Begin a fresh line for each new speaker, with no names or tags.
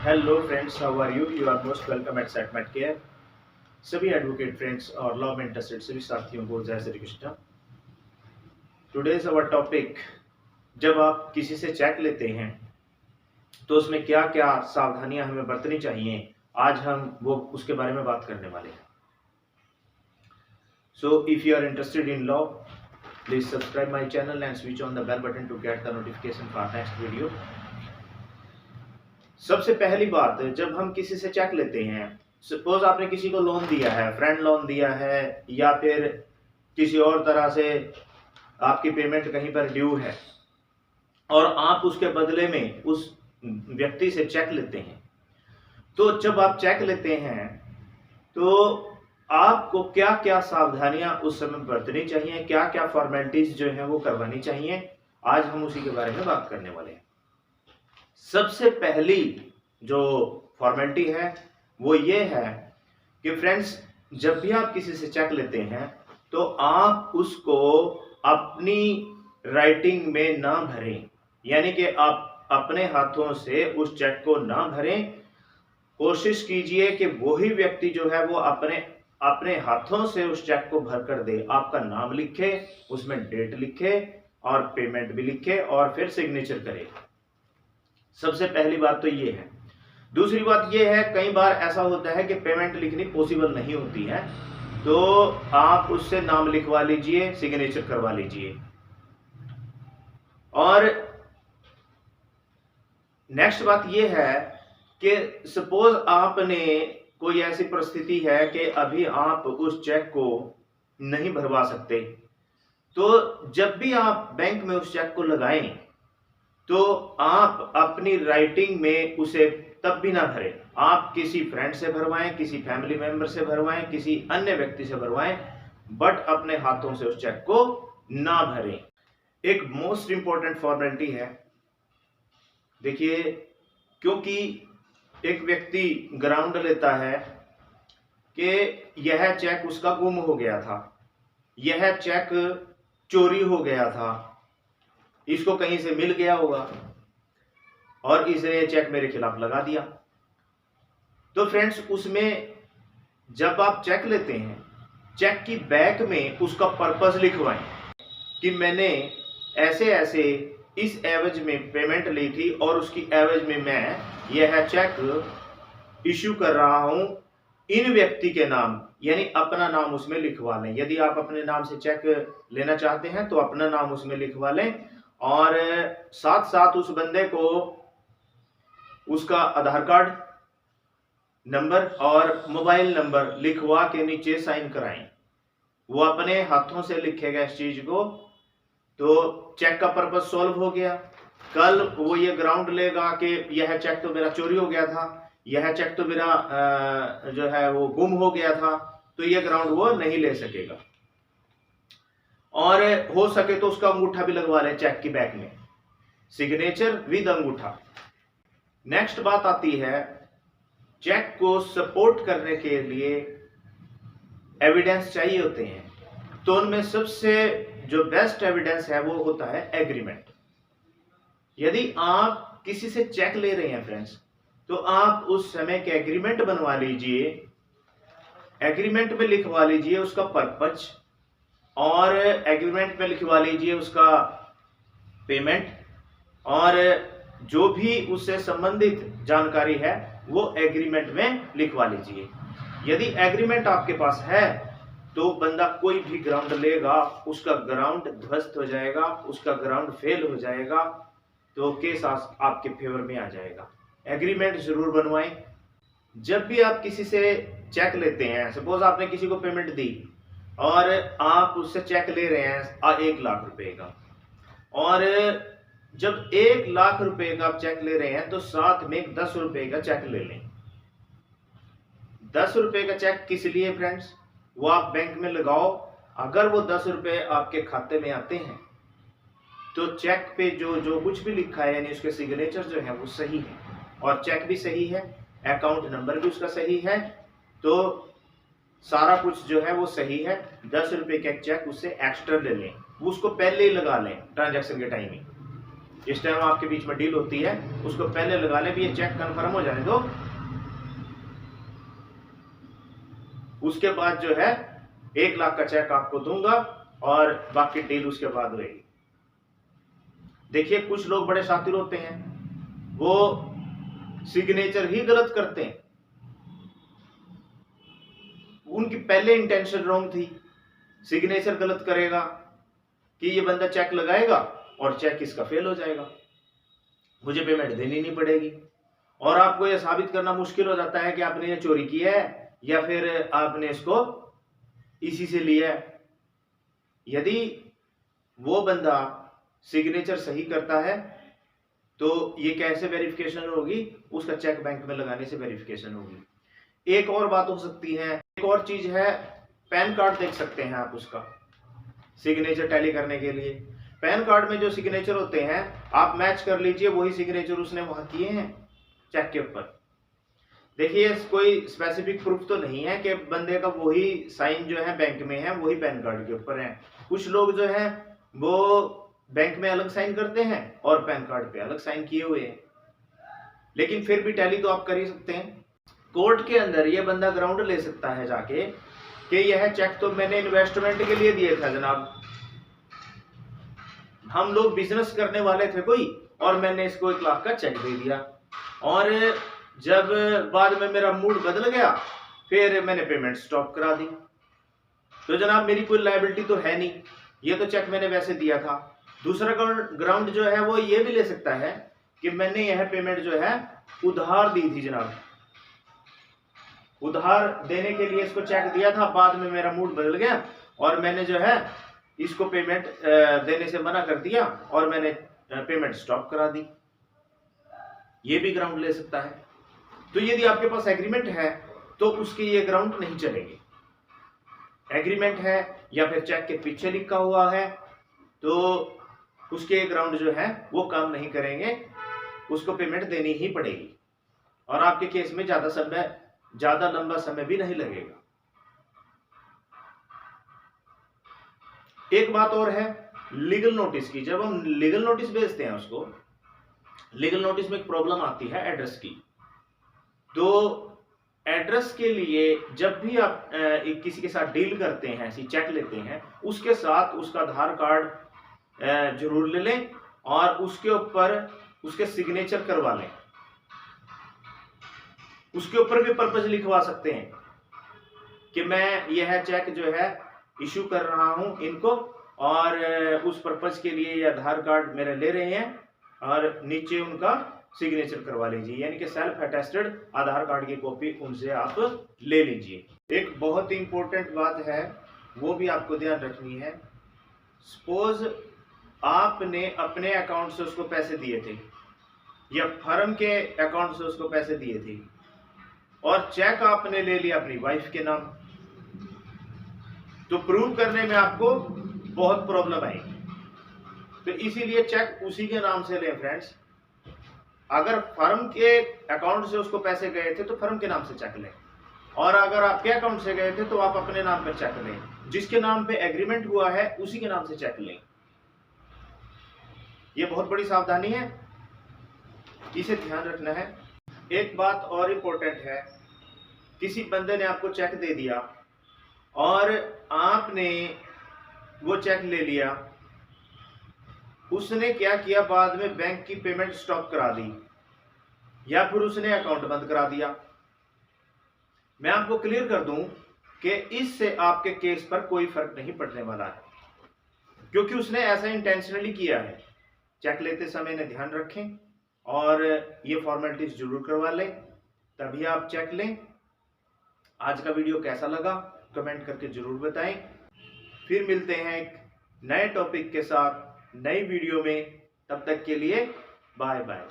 Hello friends, how are you? You are most welcome at सेटमेट care. सभी advocate friends और law में interested सभी साथियों को जय Shri Krishna. Today's our topic, जब आप किसी से चेक लेते हैं तो उसमें क्या क्या सावधानियां हमें बरतनी चाहिए, आज हम वो उसके बारे में बात करने वाले हैं। So if you are interested in law, please subscribe my channel and switch on the bell button to get the notification for next video. सबसे पहली बात, जब हम किसी से चेक लेते हैं, सपोज आपने किसी को लोन दिया है, फ्रेंड लोन दिया है या फिर किसी और तरह से आपकी पेमेंट कहीं पर ड्यू है और आप उसके बदले में उस व्यक्ति से चेक लेते हैं, तो जब आप चेक लेते हैं तो आपको क्या क्या सावधानियां उस समय बरतनी चाहिए, क्या क्या फॉर्मेलिटीज जो है वो करवानी चाहिए, आज हम उसी के बारे में बात करने वाले हैं। सबसे पहली जो फॉर्मेलिटी है वो ये है कि फ्रेंड्स, जब भी आप किसी से चेक लेते हैं तो आप उसको अपनी राइटिंग में ना भरें, यानी कि आप अपने हाथों से उस चेक को ना भरें। कोशिश कीजिए कि वही व्यक्ति जो है वो अपने हाथों से उस चेक को भर कर दे, आपका नाम लिखे, उसमें डेट लिखे और पेमेंट भी लिखे और फिर सिग्नेचर करे। सबसे पहली बात तो ये है। दूसरी बात ये है, कई बार ऐसा होता है कि पेमेंट लिखनी पॉसिबल नहीं होती है, तो आप उससे नाम लिखवा लीजिए, सिग्नेचर करवा लीजिए। और नेक्स्ट बात ये है कि सपोज आपने कोई ऐसी परिस्थिति है कि अभी आप उस चेक को नहीं भरवा सकते, तो जब भी आप बैंक में उस चेक को लगाएं तो आप अपनी राइटिंग में उसे तब भी ना भरें। आप किसी फ्रेंड से भरवाएं, किसी फैमिली मेंबर से भरवाएं, किसी अन्य व्यक्ति से भरवाएं, बट अपने हाथों से उस चेक को ना भरें। एक मोस्ट इंपॉर्टेंट फॉर्मेलिटी है, देखिए, क्योंकि एक व्यक्ति ग्राउंड लेता है कि यह चेक उसका गुम हो गया था, यह चेक चोरी हो गया था, इसको कहीं से मिल गया होगा और इसने चेक मेरे खिलाफ लगा दिया। तो फ्रेंड्स, उसमें जब आप चेक लेते हैं, चेक की बैक में उसका पर्पस लिखवाएं कि मैंने ऐसे ऐसे इस एवज में पेमेंट ली थी और उसकी एवज में मैं यह चेक इश्यू कर रहा हूं इन व्यक्ति के नाम, यानी अपना नाम उसमें लिखवा लें। यदि आप अपने नाम से चेक लेना चाहते हैं तो अपना नाम उसमें लिखवा लें और साथ साथ उस बंदे को उसका आधार कार्ड नंबर और मोबाइल नंबर लिखवा के नीचे साइन कराएं। वो अपने हाथों से लिखेगा इस चीज को, तो चेक का पर्पस सॉल्व हो गया। कल वो ये ग्राउंड लेगा कि यह चेक तो मेरा चोरी हो गया था, यह चेक तो मेरा जो है वो गुम हो गया था, तो यह ग्राउंड वो नहीं ले सकेगा। और हो सके तो उसका अंगूठा भी लगवा लें चेक की बैक में, सिग्नेचर विद अंगूठा। नेक्स्ट बात आती है, चेक को सपोर्ट करने के लिए एविडेंस चाहिए होते हैं, तो उनमें सबसे जो बेस्ट एविडेंस है वो होता है एग्रीमेंट। यदि आप किसी से चेक ले रहे हैं फ्रेंड्स, तो आप उस समय के एग्रीमेंट बनवा लीजिए, एग्रीमेंट में लिखवा लीजिए उसका पर्पस और एग्रीमेंट में लिखवा लीजिए उसका पेमेंट और जो भी उससे संबंधित जानकारी है वो एग्रीमेंट में लिखवा लीजिए। यदि एग्रीमेंट आपके पास है तो बंदा कोई भी ग्राउंड लेगा, उसका ग्राउंड ध्वस्त हो जाएगा, उसका ग्राउंड फेल हो जाएगा, तो केस आपके फेवर में आ जाएगा। एग्रीमेंट जरूर बनवाएं। जब भी आप किसी से चेक लेते हैं, सपोज आपने किसी को पेमेंट दी और आप उससे चेक ले रहे हैं 1 लाख रुपए का, और जब 1 लाख रुपए का आप चेक ले रहे हैं तो साथ में 10 रुपए का चेक ले लें। 10 रुपए का चेक किस लिए फ्रेंड्स? वो आप बैंक में लगाओ, अगर वो 10 रुपए आपके खाते में आते हैं तो चेक पे जो कुछ भी लिखा है, यानी उसके सिग्नेचर जो है वो सही है और चेक भी सही है, अकाउंट नंबर भी उसका सही है, तो सारा कुछ जो है वो सही है। 10 रुपए का चेक उससे एक्स्ट्रा ले लें, उसको पहले ही लगा लें ट्रांजैक्शन के टाइम ही, इस टाइम आपके बीच में डील होती है उसको पहले लगा ले भी ये चेक कंफर्म हो जाने दो, उसके बाद जो है 1 लाख का चेक आपको दूंगा और बाकी डील उसके बाद होगी। देखिए कुछ लोग बड़े शातिर होते हैं, वो सिग्नेचर ही गलत करते हैं, उनकी पहले इंटेंशन रॉन्ग थी, सिग्नेचर गलत करेगा कि ये बंदा चेक लगाएगा और चेक इसका फेल हो जाएगा, मुझे पेमेंट देनी नहीं पड़ेगी, और आपको यह साबित करना मुश्किल हो जाता है कि आपने ये चोरी किया है या फिर आपने इसको इसी से लिया है। यदि वो बंदा सिग्नेचर सही करता है तो ये कैसे वेरिफिकेशन होगी, उसका चेक बैंक में लगाने से वेरिफिकेशन होगी। एक और बात हो सकती है, एक और चीज है, पैन कार्ड देख सकते हैं आप उसका सिग्नेचर टैली करने के लिए। पैन कार्ड में जो सिग्नेचर होते हैं आप मैच कर लीजिए, वही सिग्नेचर उसने वहां किए हैं चेक के ऊपर। देखिए कोई स्पेसिफिक प्रूफ तो नहीं है कि बंदे का वही साइन जो है बैंक में है वही पैन कार्ड के ऊपर है। कुछ लोग जो है वो बैंक में अलग साइन करते हैं और पैन कार्ड पे अलग साइन किए हुए हैं, लेकिन फिर भी टैली तो आप कर ही सकते हैं। कोर्ट के अंदर ये बंदा ग्राउंड ले सकता है जाके कि यह चेक तो मैंने इन्वेस्टमेंट के लिए दिए था जनाब, हम लोग बिजनेस करने वाले थे कोई और मैंने इसको 1 लाख का चेक दे दिया, और जब बाद में मेरा मूड बदल गया फिर मैंने पेमेंट स्टॉप करा दी, तो जनाब मेरी कोई लायबिलिटी तो है नहीं, ये तो चेक मैंने वैसे दिया था। दूसरा ग्राउंड जो है वो ये भी ले सकता है कि मैंने यह पेमेंट जो है उधार दी थी जनाब, उधार देने के लिए इसको चेक दिया था, बाद में मेरा मूड बदल गया और मैंने जो है इसको पेमेंट देने से मना कर दिया और मैंने पेमेंट स्टॉप करा दी, ये भी ग्राउंड ले सकता है। तो यदि आपके पास एग्रीमेंट है तो उसके ये ग्राउंड नहीं चलेंगे। एग्रीमेंट है या फिर चेक के पीछे लिखा हुआ है तो उसके ग्राउंड जो है वो काम नहीं करेंगे, उसको पेमेंट देनी ही पड़ेगी और आपके केस में ज्यादा लंबा समय भी नहीं लगेगा। एक बात और है लीगल नोटिस की, जब हम लीगल नोटिस भेजते हैं उसको, लीगल नोटिस में एक प्रॉब्लम आती है एड्रेस की। तो एड्रेस के लिए जब भी आप किसी के साथ डील करते हैं, ऐसी चेक लेते हैं, उसके साथ उसका आधार कार्ड जरूर ले लें और उसके ऊपर उसके सिग्नेचर करवा लें। उसके ऊपर भी पर्पस लिखवा सकते हैं कि मैं यह चेक जो है इशू कर रहा हूं इनको और उस पर्पस के लिए ये आधार कार्ड मेरे ले रहे हैं, और नीचे उनका सिग्नेचर करवा लीजिए, यानी कि सेल्फ अटेस्टेड आधार कार्ड की कॉपी उनसे आप ले लीजिए। एक बहुत ही इंपॉर्टेंट बात है वो भी आपको ध्यान रखनी है, सपोज आपने अपने अकाउंट से उसको पैसे दिए थे या फर्म के अकाउंट से उसको पैसे दिए थे और चेक आपने ले लिया अपनी वाइफ के नाम, तो प्रूव करने में आपको बहुत प्रॉब्लम आएगी। तो इसीलिए चेक उसी के नाम से लें फ्रेंड्स। अगर फर्म के अकाउंट से उसको पैसे गए थे तो फर्म के नाम से चेक लें, और अगर आपके अकाउंट से गए थे तो आप अपने नाम पर चेक लें, जिसके नाम पे एग्रीमेंट हुआ है उसी के नाम से चेक लें। ये बहुत बड़ी सावधानी है, इसे ध्यान रखना है। एक बात और इम्पोर्टेंट है, किसी बंदे ने आपको चेक दे दिया और आपने वो चेक ले लिया, उसने क्या किया, बाद में बैंक की पेमेंट स्टॉप करा दी या फिर उसने अकाउंट बंद करा दिया। मैं आपको क्लियर कर दूं कि इससे आपके केस पर कोई फर्क नहीं पड़ने वाला है, क्योंकि उसने ऐसा इंटेंशनली किया है। चेक लेते समय ने ध्यान रखें और ये फॉर्मेलिटीज जरूर करवा लें, तभी आप चेक लें। आज का वीडियो कैसा लगा कमेंट करके जरूर बताएं। फिर मिलते हैं एक नए टॉपिक के साथ नई वीडियो में, तब तक के लिए बाय बाय।